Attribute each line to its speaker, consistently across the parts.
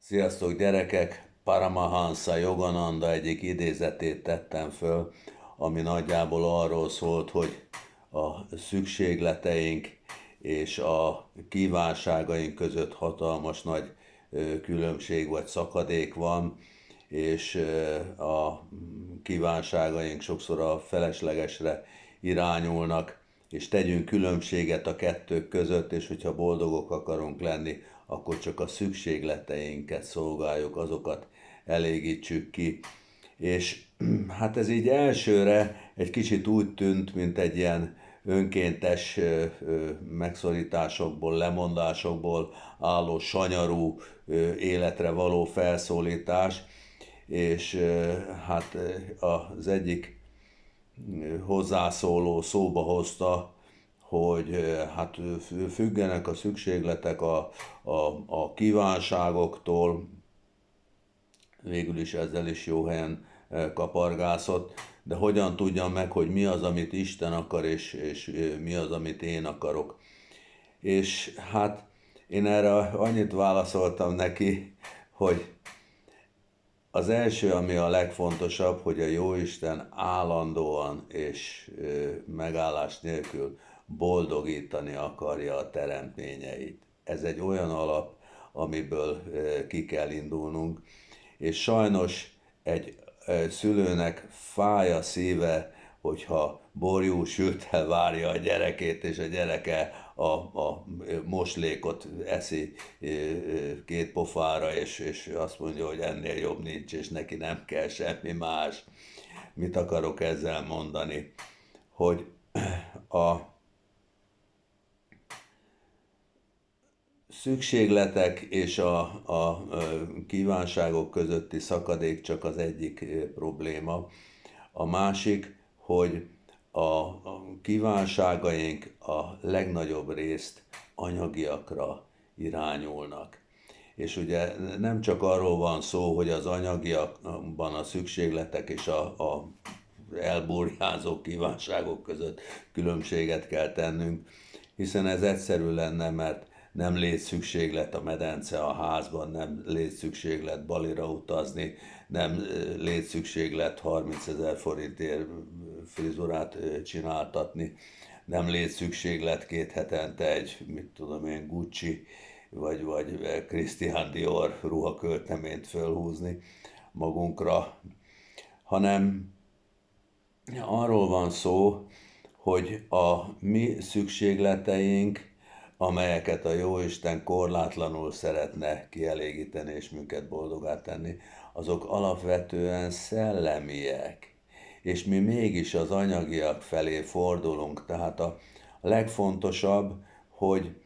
Speaker 1: Sziasztok gyerekek! Paramahansa Yogananda egyik idézetét tettem föl, ami nagyjából arról szólt, hogy a szükségleteink és a kívánságaink között hatalmas nagy különbség vagy szakadék van, és a kívánságaink sokszor a feleslegesre irányulnak, és tegyünk különbséget a kettők között, és hogyha boldogok akarunk lenni, akkor csak a szükségleteinket szolgáljuk, azokat elégítsük ki. És hát ez így elsőre egy kicsit úgy tűnt, mint egy ilyen önkéntes megszorításokból, lemondásokból álló sanyarú életre való felszólítás, és hát az egyik hozzászóló szóba hozta, hogy hát függenek a szükségletek a kívánságoktól, végül is ezzel is jó helyen kapargászott, de hogyan tudjam meg, hogy mi az, amit Isten akar, és mi az, amit én akarok. És hát én erre annyit válaszoltam neki, hogy az első, ami a legfontosabb, hogy a Jóisten állandóan és megállás nélkül boldogítani akarja a teremtményeit. Ez egy olyan alap, amiből ki kell indulnunk, és sajnos egy szülőnek fáj a szíve, hogyha borjú sülttel várja a gyerekét, és a gyereke a moslékot eszi két pofára, és azt mondja, hogy ennél jobb nincs, és neki nem kell semmi más. Mit akarok ezzel mondani? Hogy a szükségletek és a kívánságok közötti szakadék csak az egyik probléma. A másik, hogy a kívánságaink a legnagyobb részt anyagiakra irányulnak. És ugye nem csak arról van szó, hogy az anyagiakban a szükségletek és a elburjázó kívánságok között különbséget kell tennünk, hiszen ez egyszerű lenne, mert nem létszükséglet a medence a házban, nem létszükséglet Balira utazni, nem létszükséglet 30 000 forintért frizurát csináltatni, nem létszükséglet 2 hetente egy, mit tudom én, Gucci vagy Christian Dior ruhakölteményt fölhúzni magunkra, hanem arról van szó, hogy a mi szükségleteink, amelyeket a Jóisten korlátlanul szeretne kielégíteni és minket boldogá tenni, azok alapvetően szellemiek. És mi mégis az anyagiak felé fordulunk. Tehát a legfontosabb, hogy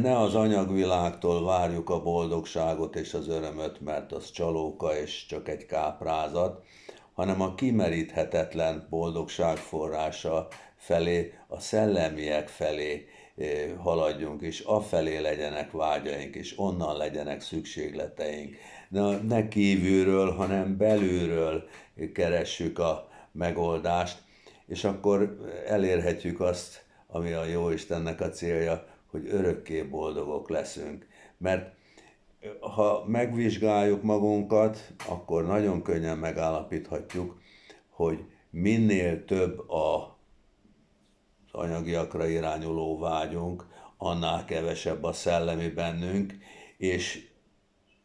Speaker 1: ne az anyagvilágtól várjuk a boldogságot és az örömöt, mert az csalóka és csak egy káprázat, hanem a kimeríthetetlen boldogság forrása felé, a szellemiek felé haladjunk, és afelé legyenek vágyaink, és onnan legyenek szükségleteink. Ne kívülről, hanem belülről keressük a megoldást, és akkor elérhetjük azt, ami a Jóistennek a célja, hogy örökké boldogok leszünk. Mert ha megvizsgáljuk magunkat, akkor nagyon könnyen megállapíthatjuk, hogy minél több az anyagiakra irányuló vágyunk, annál kevesebb a szellemi bennünk, és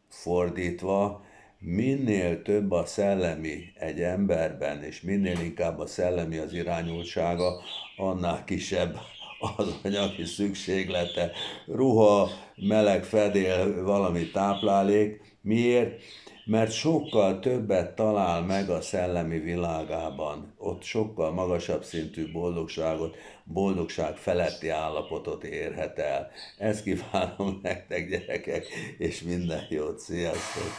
Speaker 1: fordítva, minél több a szellemi egy emberben, és minél inkább a szellemi az irányultsága, annál kisebb az anyagi szükséglete. Ruha, meleg fedél, valami táplálék. Miért? Mert sokkal többet talál meg a szellemi világában. Ott sokkal magasabb szintű boldogságot, boldogság feletti állapotot érhet el. Ezt kívánom nektek, gyerekek, és minden jót, sziasztok!